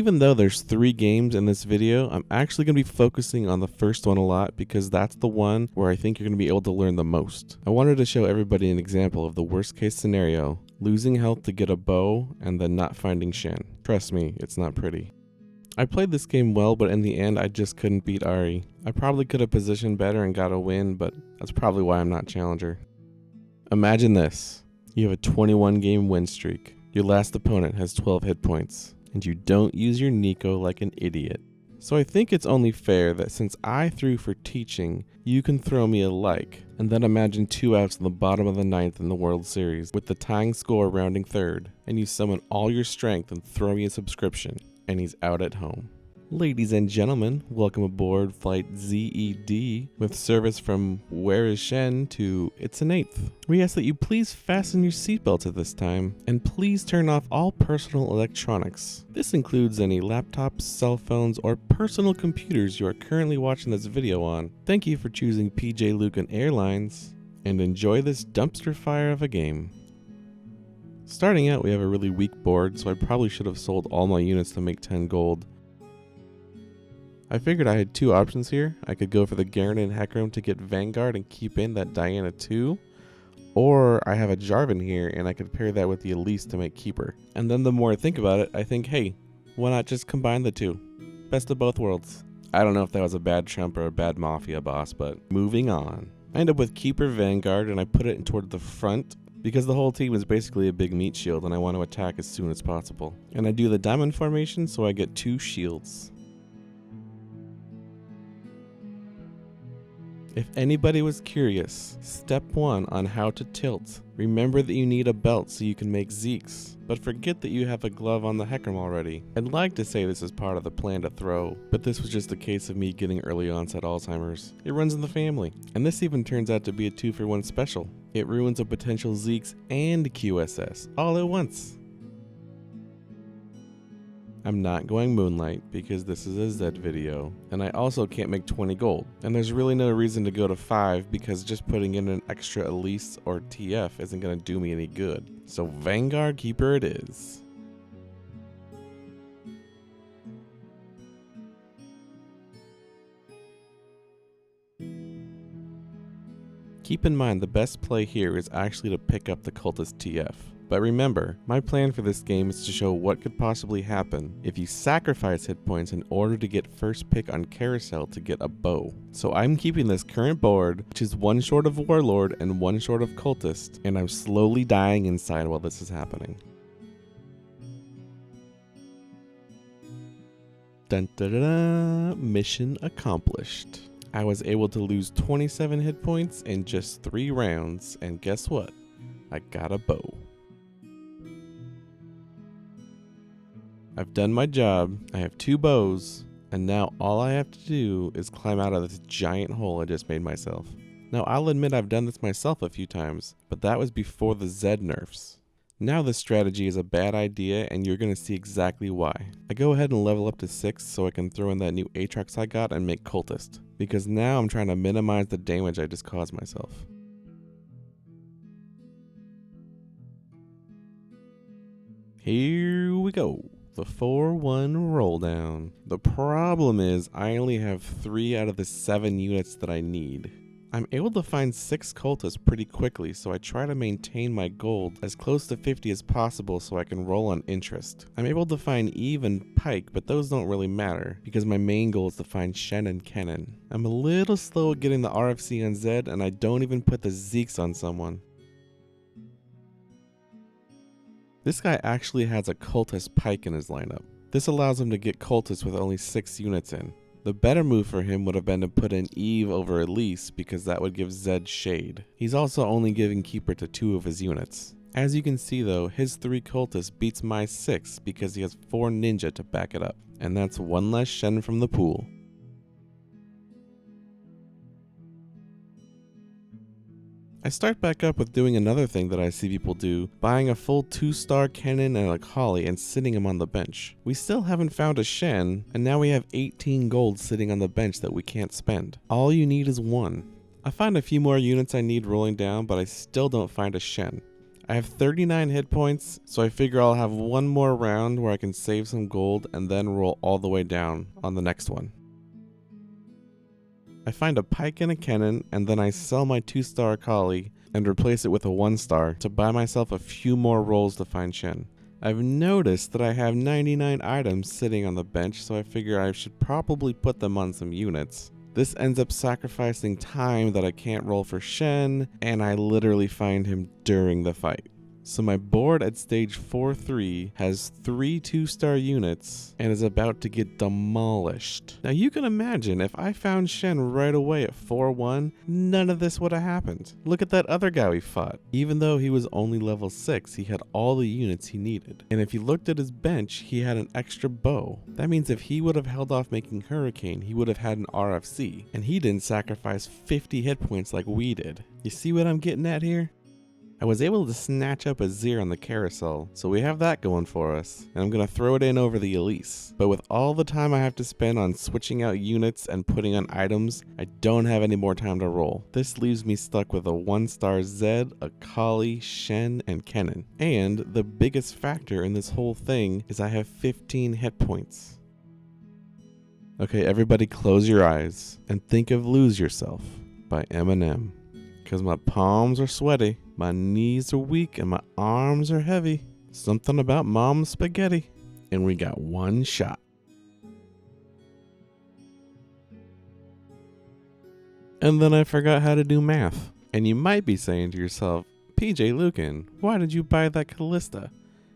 even though there's 3 games in this video, I'm actually going to be focusing on the first one a lot because that's the one where I think you're going to be able to learn the most. I wanted to show everybody an example of the worst case scenario, losing health to get a bow and then not finding Shen. Trust me, it's not pretty. I played this game well, but in the end I just couldn't beat Ahri. I probably could have positioned better and got a win, but that's probably why I'm not challenger. Imagine this. You have a 21 game win streak. Your last opponent has 12 hit points, and you don't use your Nico like an idiot. So I think it's only fair that since I threw for teaching, you can throw me a like, and then imagine 2 outs in the bottom of the 9th in the World Series with the tying score rounding 3rd, and you summon all your strength and throw me a subscription, and he's out at home. Ladies and gentlemen, welcome aboard flight ZED with service from Where is Shen to It's an 8th. We ask that you please fasten your seatbelts at this time, and please turn off all personal electronics. This includes any laptops, cell phones, or personal computers you are currently watching this video on. Thank you for choosing PJ Lucan Airlines, and enjoy this dumpster fire of a game. Starting out, we have a really weak board, so I probably should have sold all my units to make 10 gold. I figured I had 2 options here. I could go for the Garen and Hecarim to get Vanguard and keep in that Diana 2, or I have a Jarvan here and I could pair that with the Elise to make Keeper. And then the more I think about it, I think, hey, why not just combine the 2? Best of both worlds. I don't know if that was a bad Trump or a bad Mafia boss, but moving on. I end up with Keeper Vanguard and I put it toward the front because the whole team is basically a big meat shield and I want to attack as soon as possible. And I do the diamond formation so I get 2 shields. If anybody was curious, step 1 on how to tilt. Remember that you need a belt so you can make Zeeks, but forget that you have a glove on the Hecarim already. I'd like to say this is part of the plan to throw, but this was just a case of me getting early onset Alzheimer's. It runs in the family, and this even turns out to be a 2-for-1 special. It ruins a potential Zeeks and QSS all at once. I'm not going Moonlight because this is a Zed video, and I also can't make 20 gold, and there's really no reason to go to 5 because just putting in an extra Elise or TF isn't going to do me any good. So Vanguard Keeper it is. Keep in mind the best play here is actually to pick up the Cultist TF. But remember, my plan for this game is to show what could possibly happen if you sacrifice hit points in order to get first pick on carousel to get a bow. So I'm keeping this current board, which is 1 short of Warlord and 1 short of Cultist, and I'm slowly dying inside while this is happening. Dun da da da, mission accomplished. I was able to lose 27 hit points in just 3 rounds, and guess what? I got a bow. I've done my job, I have 2 bows, and now all I have to do is climb out of this giant hole I just made myself. Now I'll admit I've done this myself a few times, but that was before the Zed nerfs. Now this strategy is a bad idea and you're going to see exactly why. I go ahead and level up to 6 so I can throw in that new Aatrox I got and make Cultist, because now I'm trying to minimize the damage I just caused myself. Here we go. The 4-1 roll down. The problem is I only have 3 out of the 7 units that I need. I'm able to find 6 cultists pretty quickly, so I try to maintain my gold as close to 50 as possible so I can roll on interest. I'm able to find Eve and Pike, but those don't really matter because my main goal is to find Shen and Kennen. I'm a little slow at getting the RFC on Zed, and I don't even put the Zeeks on someone. This guy actually has a cultist Pike in his lineup. This allows him to get cultists with only 6 units in. The better move for him would have been to put in Eve over Elise because that would give Zed shade. He's also only giving Keeper to 2 of his units. As you can see though, his 3 cultists beats my 6 because he has 4 ninja to back it up. And that's 1 less Shen from the pool. I start back up with doing another thing that I see people do, buying a full 2-star Kennen and a Kali and sitting him on the bench. We still haven't found a Shen, and now we have 18 gold sitting on the bench that we can't spend. All you need is 1. I find a few more units I need rolling down, but I still don't find a Shen. I have 39 hit points, so I figure I'll have one more round where I can save some gold and then roll all the way down on the next one. I find a pike and a cannon, and then I sell my 2-star Akali and replace it with a 1-star to buy myself a few more rolls to find Shen. I've noticed that I have 99 items sitting on the bench, so I figure I should probably put them on some units. This ends up sacrificing time that I can't roll for Shen, and I literally find him during the fight. So my board at stage 4-3 has 3 2-star units and is about to get demolished. Now you can imagine if I found Shen right away at 4-1, none of this would have happened. Look at that other guy we fought. Even though he was only level 6, he had all the units he needed. And if you looked at his bench, he had an extra bow. That means if he would have held off making Hurricane, he would have had an RFC. And he didn't sacrifice 50 hit points like we did. You see what I'm getting at here? I was able to snatch up a Zir on the carousel, so we have that going for us, and I'm going to throw it in over the Elise. But with all the time I have to spend on switching out units and putting on items, I don't have any more time to roll. This leaves me stuck with a 1-star Zed, Akali, Shen, and Kennen. And the biggest factor in this whole thing is I have 15 hit points. Okay, everybody close your eyes and think of Lose Yourself by Eminem. Because my palms are sweaty, my knees are weak, and my arms are heavy. Something about mom's spaghetti. And we got one shot. And then I forgot how to do math. And you might be saying to yourself, PJ Lucan, why did you buy that Callista?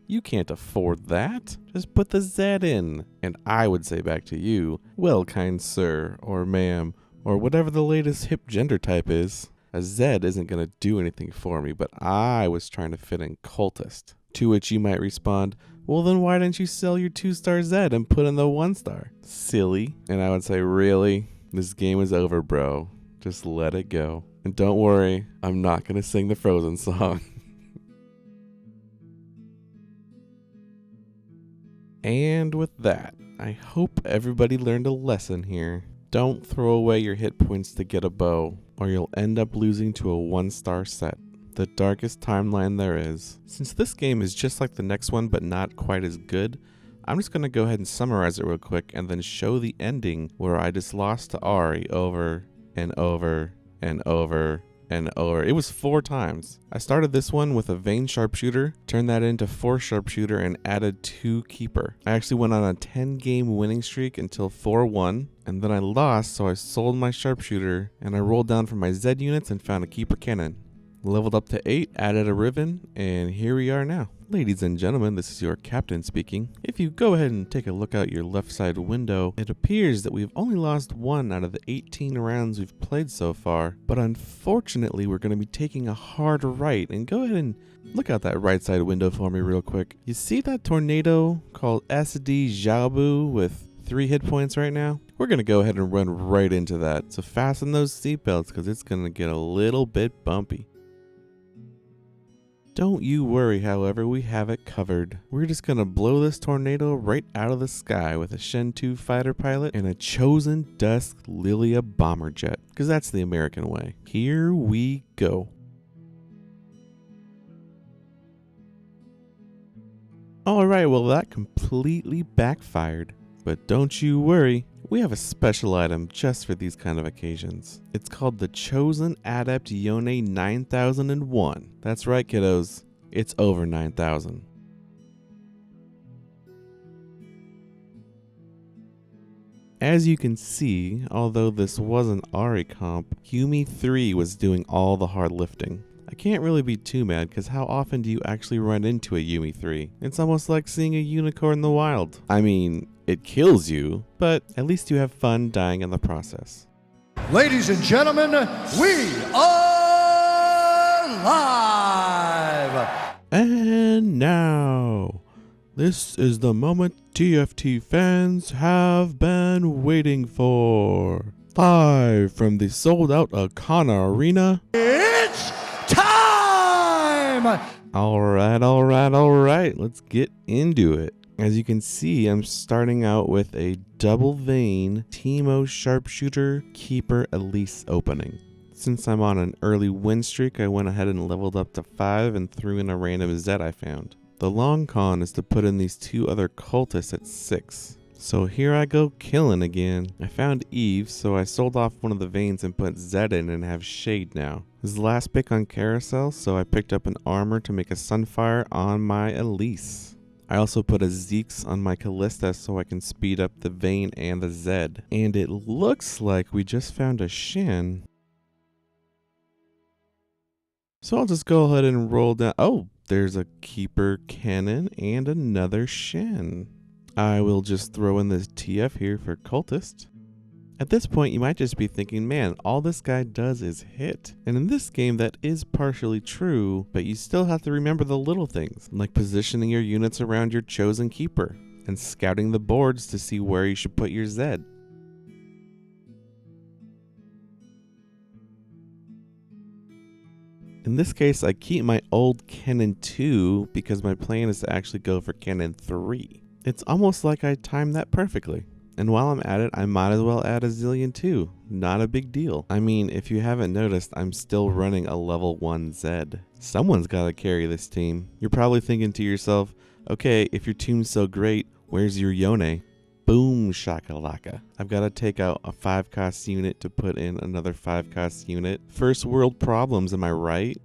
You can't afford that. Just put the Z in. And I would say back to you, well, kind sir, or ma'am, or whatever the latest hip gender type is. A Z isn't going to do anything for me, but I was trying to fit in cultist. To which you might respond, well then why didn't you sell your 2-star Z and put in the 1-star? Silly. And I would say, really? This game is over, bro. Just let it go. And don't worry, I'm not going to sing the Frozen song. And with that, I hope everybody learned a lesson here. Don't throw away your hit points to get a bow, or you'll end up losing to a 1-star set. The darkest timeline there is. Since this game is just like the next one but not quite as good, I'm just going to go ahead and summarize it real quick and then show the ending where I just lost to Ahri over and over and over and over. It was 4 times. I started this one with a Vayne sharpshooter, turned that into 4 sharpshooter, and added 2 keeper. I actually went on a 10-game winning streak until 4-1, and then I lost, so I sold my sharpshooter, and I rolled down for my Z units and found a keeper cannon. Leveled up to 8, added a Riven, and here we are now. Ladies and gentlemen, this is your captain speaking. If you go ahead and take a look out your left side window, it appears that we've only lost 1 out of the 18 rounds we've played so far, but unfortunately we're going to be taking a hard right, and go ahead and look out that right side window for me real quick. You see that tornado called SD Xiaobu with 3 hit points right now? We're going to go ahead and run right into that, so fasten those seatbelts because it's going to get a little bit bumpy. Don't you worry, however, we have it covered. We're just gonna blow this tornado right out of the sky with a Shen 2 fighter pilot and a chosen Dusk Lilia bomber jet, because that's the American way. Here we go. Alright, well that completely backfired. But don't you worry, we have a special item just for these kind of occasions. It's called the Chosen Adept Yone 9001. That's right, kiddos. It's over 9,000. As you can see, although this was an Ahri comp, Yumi 3 was doing all the hard lifting. I can't really be too mad because how often do you actually run into a Yumi 3? It's almost like seeing a unicorn in the wild. I mean, it kills you, but at least you have fun dying in the process. Ladies and gentlemen, we are live! And now, this is the moment TFT fans have been waiting for. Live from the sold-out Akana Arena, It's time! Alright, let's get into it. As you can see, I'm starting out with a double Vayne Teemo Sharpshooter Keeper Elise opening. Since I'm on an early win streak, I went ahead and leveled up to 5 and threw in a random Zed I found. The long con is to put in these 2 other cultists at 6. So here I go killing again. I found Eve, so I sold off one of the veins and put Zed in and have Shade now. This is the last pick on carousel, so I picked up an armor to make a Sunfire on my Elise. I also put a Zeeks on my Callista so I can speed up the vein and the Zed. And it looks like we just found a Shen. So I'll just go ahead and roll down. Oh, there's a Keeper Cannon and another Shen. I will just throw in this TF here for Cultist. At this point, you might just be thinking, man, all this guy does is hit. And in this game, that is partially true, but you still have to remember the little things, like positioning your units around your chosen keeper, and scouting the boards to see where you should put your Zed. In this case, I keep my old Cannon 2 because my plan is to actually go for Cannon 3. It's almost like I timed that perfectly. And while I'm at it, I might as well add a Zillion too. Not a big deal. I mean, if you haven't noticed, I'm still running a level 1 Zed. Someone's gotta carry this team. You're probably thinking to yourself, okay, if your team's so great, where's your Yone? Boom shakalaka. I've gotta take out a 5-cost unit to put in another 5-cost unit. First world problems, am I right?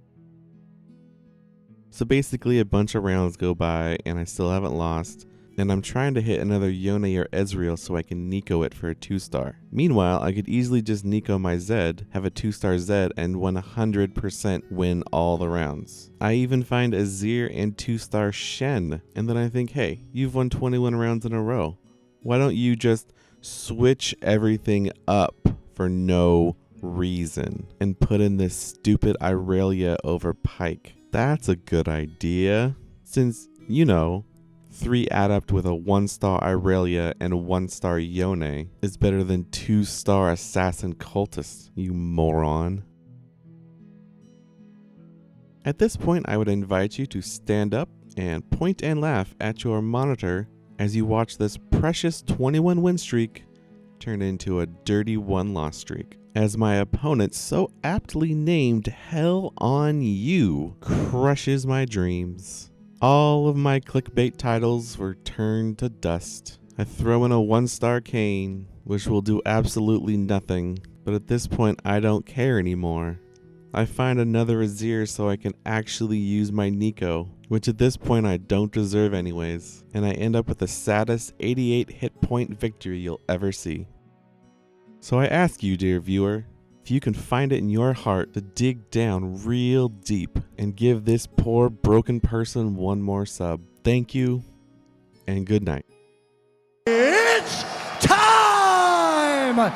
So basically a bunch of rounds go by and I still haven't lost. And I'm trying to hit another Yone or Ezreal so I can Nico it for a 2-star. Meanwhile, I could easily just Nico my Zed, have a 2-star Zed, and 100% win all the rounds. I even find a Azir and 2-star Shen, and then I think, hey, you've won 21 rounds in a row. Why don't you just switch everything up for no reason and put in this stupid Irelia over Pyke? That's a good idea, since, you know, 3 Adept with a 1-star Irelia and a 1-star Yone is better than 2-star Assassin Cultist, you moron. At this point, I would invite you to stand up and point and laugh at your monitor as you watch this precious 21 win streak turn into a dirty 1 loss streak, as my opponent, so aptly named Hell on You, crushes my dreams. All of my clickbait titles were turned to dust. I throw in a 1-star Kayn, which will do absolutely nothing, but at this point I don't care anymore. I find another Azir so I can actually use my Nico, which at this point I don't deserve anyways, and I end up with the saddest 88 hit point victory you'll ever see. So I ask you, dear viewer, if you can find it in your heart to dig down real deep and give this poor broken person one more sub. Thank you, and good night. It's time!